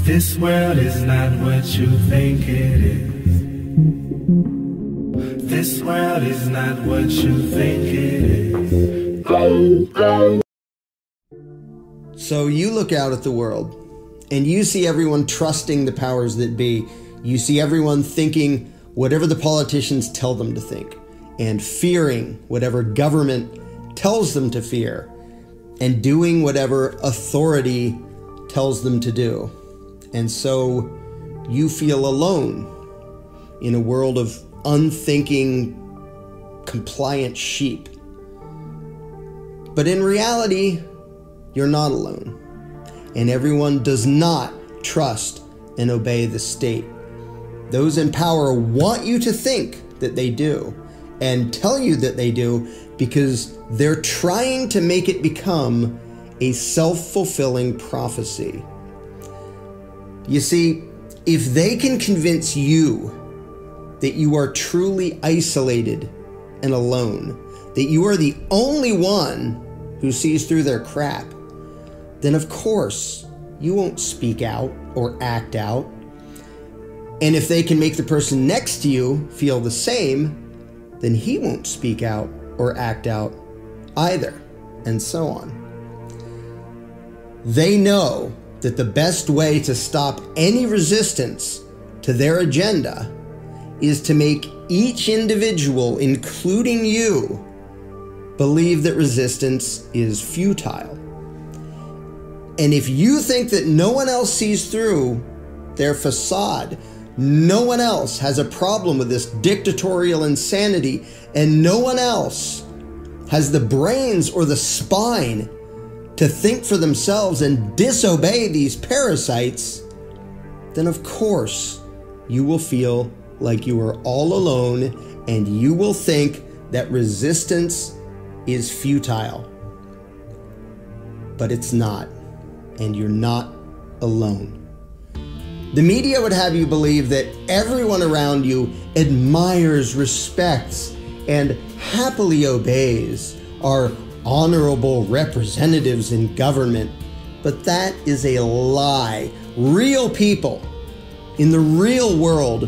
This world is not what you think it is. This world is not what you think it is. So you look out at the world, and you see everyone trusting the powers that be. You see everyone thinking whatever the politicians tell them to think, and fearing whatever government tells them to fear, and doing whatever authority tells them to do. And so you feel alone in a world of unthinking, compliant sheep. But in reality, you're not alone. And everyone does not trust and obey the state. Those in power want you to think that they do and tell you that they do because they're trying to make it become a self-fulfilling prophecy. You see, if they can convince you that you are truly isolated and alone, that you are the only one who sees through their crap, then of course you won't speak out or act out. And if they can make the person next to you feel the same, then he won't speak out or act out either, and so on. They know that the best way to stop any resistance to their agenda is to make each individual, including you, believe that resistance is futile. And if you think that no one else sees through their facade, no one else has a problem with this dictatorial insanity, and no one else has the brains or the spine to think for themselves and disobey these parasites, then of course you will feel like you are all alone, and you will think that resistance is futile. But it's not, and you're not alone. The media would have you believe that everyone around you admires, respects, and happily obeys our honorable representatives in government. But that is a lie. Real people in the real world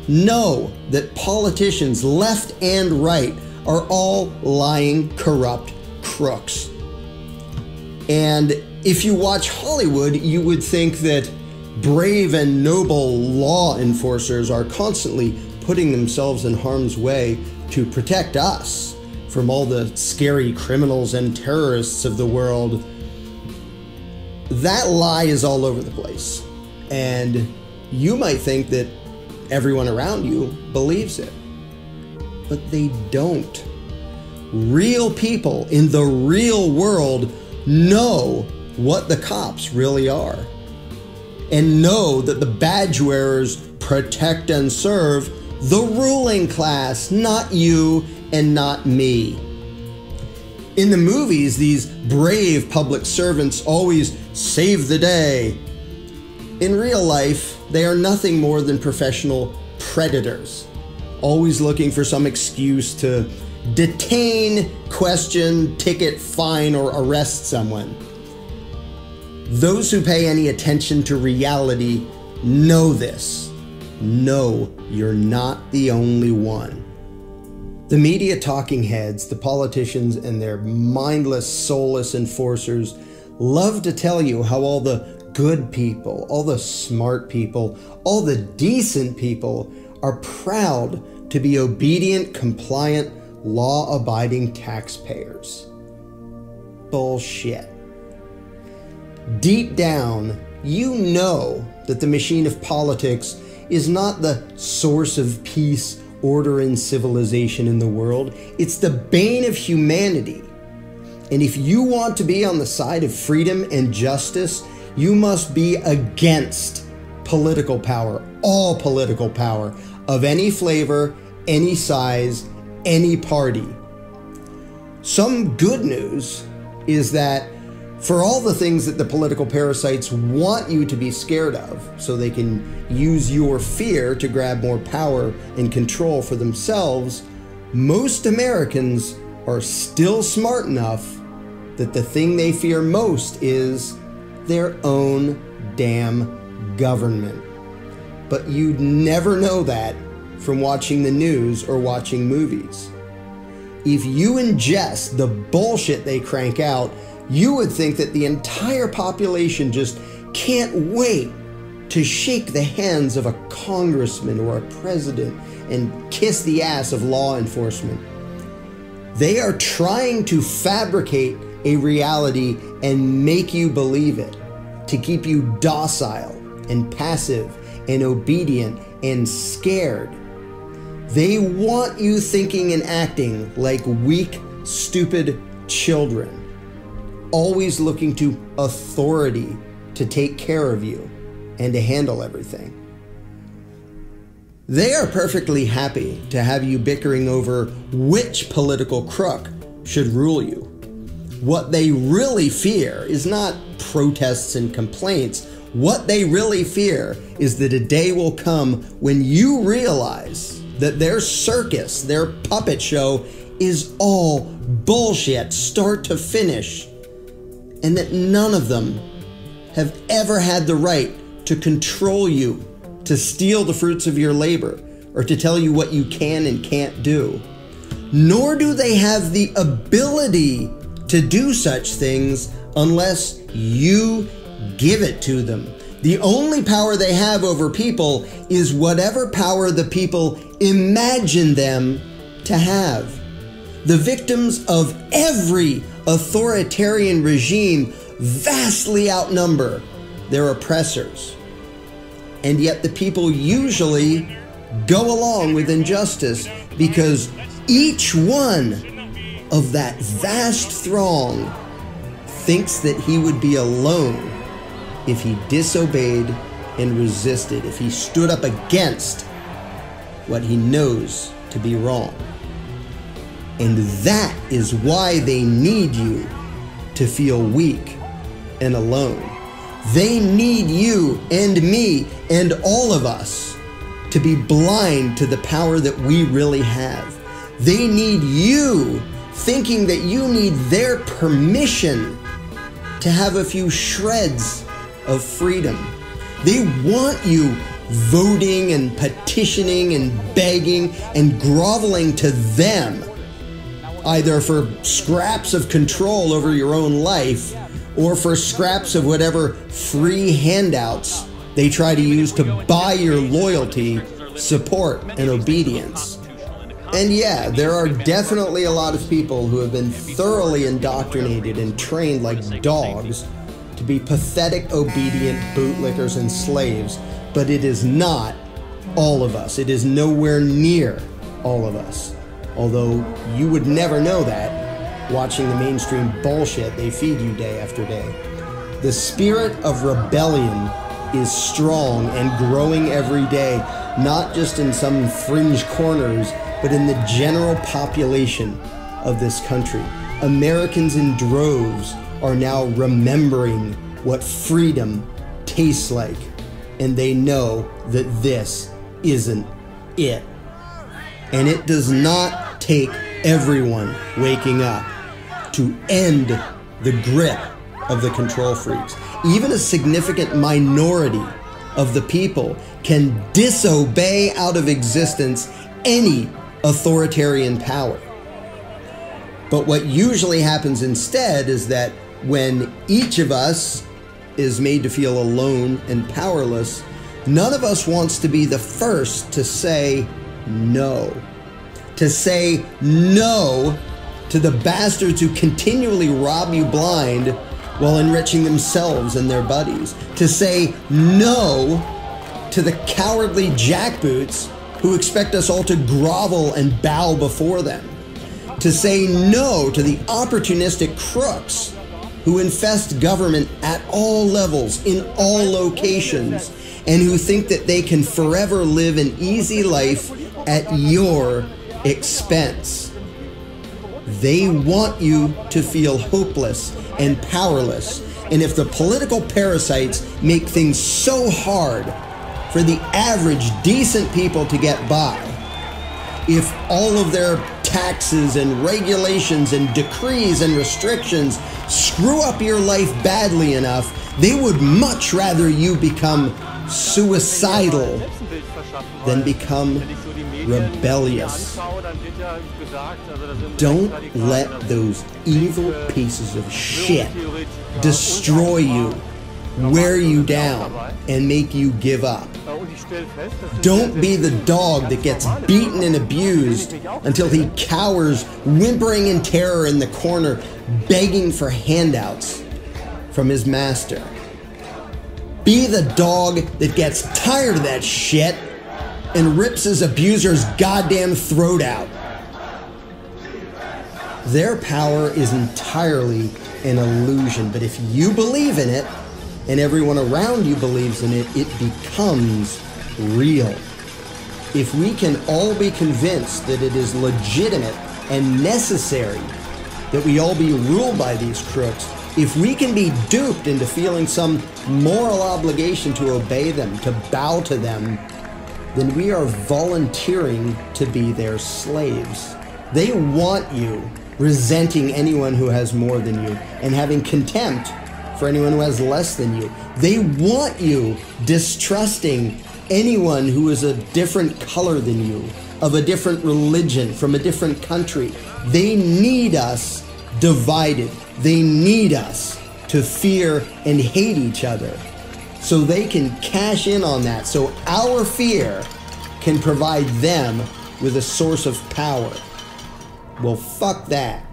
know that politicians, left and right, are all lying, corrupt crooks. And if you watch Hollywood, you would think that brave and noble law enforcers are constantly putting themselves in harm's way to protect us from all the scary criminals and terrorists of the world. That lie is all over the place. And you might think that everyone around you believes it, but they don't. Real people in the real world know what the cops really are, and know that the badge wearers protect and serve the ruling class, not you and not me. In the movies, these brave public servants always save the day. In real life, they are nothing more than professional predators, always looking for some excuse to detain, question, ticket, fine, or arrest someone. Those who pay any attention to reality know this. No, you're not the only one. The media talking heads, the politicians, and their mindless, soulless enforcers love to tell you how all the good people, all the smart people, all the decent people are proud to be obedient, compliant, law-abiding taxpayers. Bullshit. Deep down, you know that the machine of politics is not the source of peace, order, and civilization in the world. It's the bane of humanity. And if you want to be on the side of freedom and justice, you must be against political power, all political power, of any flavor, any size, any party. Some good news is that for all the things that the political parasites want you to be scared of, so they can use your fear to grab more power and control for themselves, most Americans are still smart enough that the thing they fear most is their own damn government. But you'd never know that from watching the news or watching movies. If you ingest the bullshit they crank out, you would think that the entire population just can't wait to shake the hands of a congressman or a president and kiss the ass of law enforcement. They are trying to fabricate a reality and make you believe it, to keep you docile and passive and obedient and scared. They want you thinking and acting like weak, stupid children, always looking to authority to take care of you and to handle everything. They are perfectly happy to have you bickering over which political crook should rule you. What they really fear is not protests and complaints. What they really fear is that a day will come when you realize that their circus, their puppet show, is all bullshit, start to finish, and that none of them have ever had the right to control you, to steal the fruits of your labor, or to tell you what you can and can't do. Nor do they have the ability to do such things unless you give it to them. The only power they have over people is whatever power the people imagine them to have. The victims of every authoritarian regime vastly outnumber their oppressors. And yet the people usually go along with injustice because each one of that vast throng thinks that he would be alone if he disobeyed and resisted, if he stood up against what he knows to be wrong. And that is why they need you to feel weak and alone. They need you and me and all of us to be blind to the power that we really have. They need you thinking that you need their permission to have a few shreds of freedom. They want you voting and petitioning and begging and groveling to them, either for scraps of control over your own life or for scraps of whatever free handouts they try to use to buy your loyalty, support, and obedience. And yeah, there are definitely a lot of people who have been thoroughly indoctrinated and trained like dogs to be pathetic, obedient bootlickers and slaves, but it is not all of us. It is nowhere near all of us. Although you would never know that watching the mainstream bullshit they feed you day after day. The spirit of rebellion is strong and growing every day, not just in some fringe corners, but in the general population of this country. Americans in droves are now remembering what freedom tastes like, and they know that this isn't it. And it does not take everyone waking up to end the grip of the control freaks. Even a significant minority of the people can disobey out of existence any authoritarian power. But what usually happens instead is that when each of us is made to feel alone and powerless, none of us wants to be the first to say no. To say no to the bastards who continually rob you blind while enriching themselves and their buddies. To say no to the cowardly jackboots who expect us all to grovel and bow before them. To say no to the opportunistic crooks who infest government at all levels, in all locations, and who think that they can forever live an easy life at your expense. They want you to feel hopeless and powerless. And if the political parasites make things so hard for the average decent people to get by, if all of their taxes and regulations and decrees and restrictions screw up your life badly enough, they would much rather you become suicidal, then become rebellious. Don't let those evil pieces of shit destroy you, wear you down, and make you give up. Don't be the dog that gets beaten and abused until he cowers, whimpering in terror in the corner, begging for handouts from his master. Be the dog that gets tired of that shit and rips his abuser's goddamn throat out. Their power is entirely an illusion, but if you believe in it, and everyone around you believes in it, it becomes real. If we can all be convinced that it is legitimate and necessary that we all be ruled by these crooks, if we can be duped into feeling some moral obligation to obey them, to bow to them, then we are volunteering to be their slaves. They want you resenting anyone who has more than you and having contempt for anyone who has less than you. They want you distrusting anyone who is a different color than you, of a different religion, from a different country. They need us divided. They need us to fear and hate each other so they can cash in on that, so our fear can provide them with a source of power. Well, fuck that.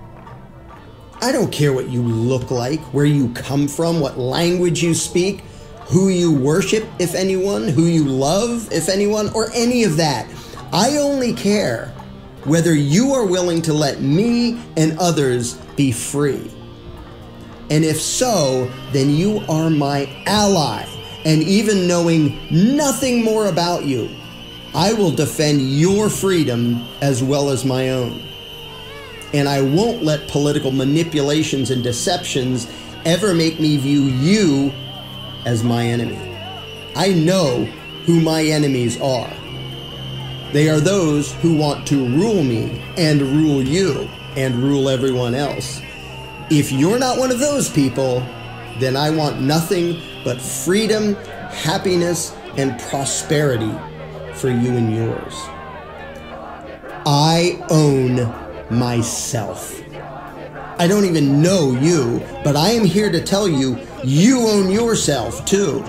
I don't care what you look like, where you come from, what language you speak, who you worship, if anyone, who you love, if anyone, or any of that. I only care whether you are willing to let me and others be free. And if so, then you are my ally. And even knowing nothing more about you, I will defend your freedom as well as my own. And I won't let political manipulations and deceptions ever make me view you as my enemy. I know who my enemies are. They are those who want to rule me and rule you and rule everyone else. If you're not one of those people, then I want nothing but freedom, happiness, and prosperity for you and yours. I own myself. I don't even know you, but I am here to tell you, you own yourself too.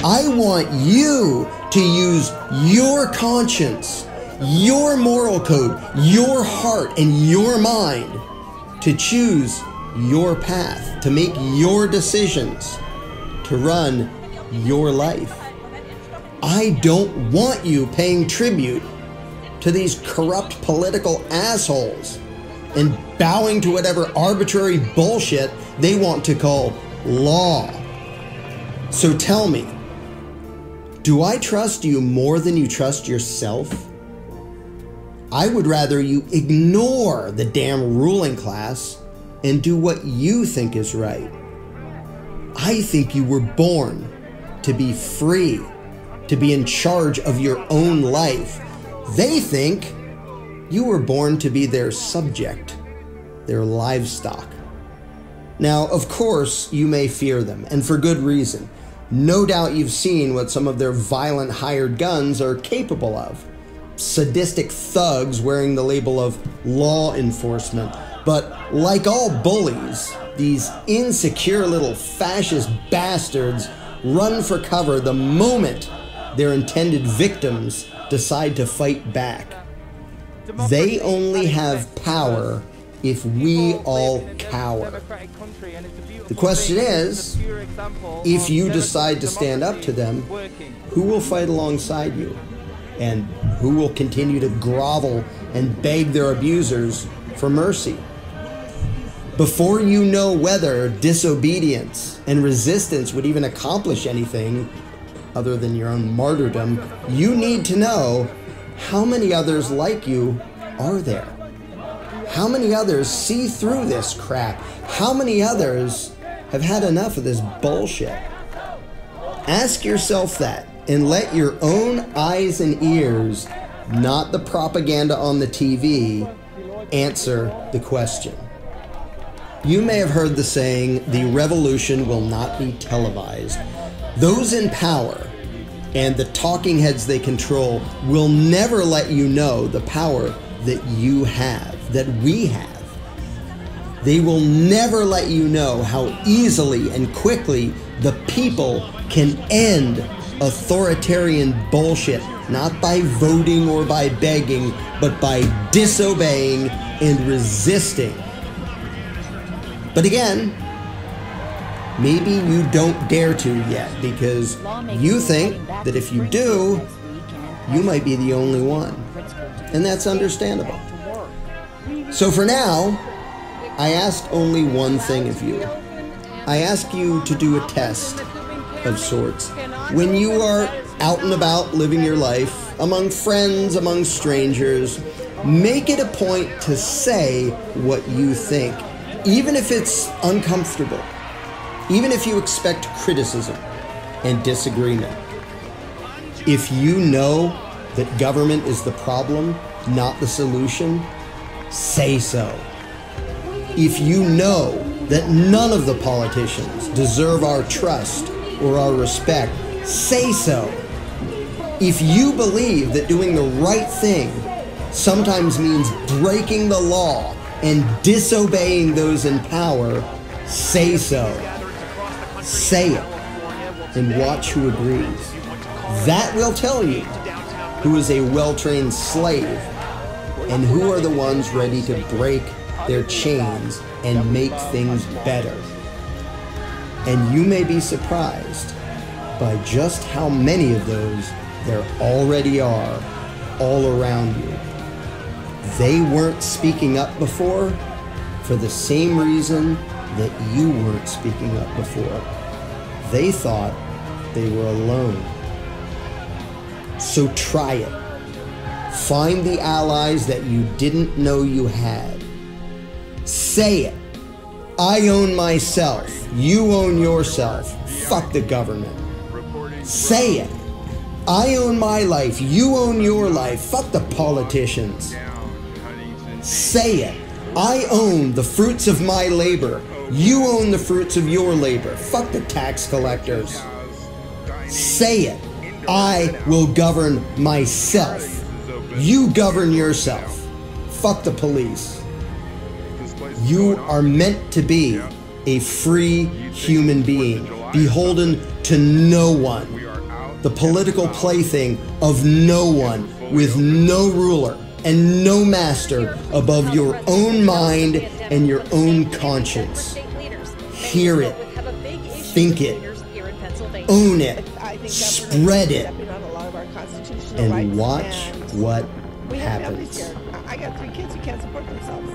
I want you to use your conscience, your moral code, your heart, and your mind to choose your path, to make your decisions, to run your life. I don't want you paying tribute to these corrupt political assholes and bowing to whatever arbitrary bullshit they want to call law. So tell me, do I trust you more than you trust yourself? I would rather you ignore the damn ruling class and do what you think is right. I think you were born to be free, to be in charge of your own life. They think you were born to be their subject, their livestock. Now, of course, you may fear them, and for good reason. No doubt you've seen what some of their violent hired guns are capable of. Sadistic thugs wearing the label of law enforcement. But like all bullies, these insecure little fascist bastards run for cover the moment their intended victims decide to fight back. They only have power if we all cower. The question is, if you decide to stand up to them, who will fight alongside you? And who will continue to grovel and beg their abusers for mercy? Before you know whether disobedience and resistance would even accomplish anything other than your own martyrdom, you need to know how many others like you are there. How many others see through this crap? How many others have had enough of this bullshit? Ask yourself that and let your own eyes and ears, not the propaganda on the TV, answer the question. You may have heard the saying, the revolution will not be televised. Those in power And the talking heads they control will never let you know the power that you have, that we have. They will never let you know how easily and quickly the people can end authoritarian bullshit, not by voting or by begging, but by disobeying and resisting. But again, maybe you don't dare to yet because you think that if you do, you might be the only one. And that's understandable. So for now, I ask only one thing of you. I ask you to do a test of sorts. When you are out and about living your life, among friends, among strangers, make it a point to say what you think, even if it's uncomfortable, even if you expect criticism and disagreement. If you know that government is the problem, not the solution, say so. If you know that none of the politicians deserve our trust or our respect, say so. If you believe that doing the right thing sometimes means breaking the law and disobeying those in power, say so. Say it and watch who agrees. That will tell you who is a well-trained slave and who are the ones ready to break their chains and make things better. And you may be surprised by just how many of those there already are all around you. They weren't speaking up before for the same reason that you weren't speaking up before. They thought they were alone. So try it. Find the allies that you didn't know you had. Say it. I own myself. You own yourself. Fuck the government. Say it. I own my life. You own your life. Fuck the politicians. Say it. I own the fruits of my labor. You own the fruits of your labor. Fuck the tax collectors. Say it. I will govern myself. You govern yourself. Fuck the police. You are meant to be a free human being, beholden to no one, the political plaything of no one, with no ruler and no master above your own mind and your own conscience. Hear it, think it, own it, spread it, and watch what happens. I got 3 kids who can't support themselves.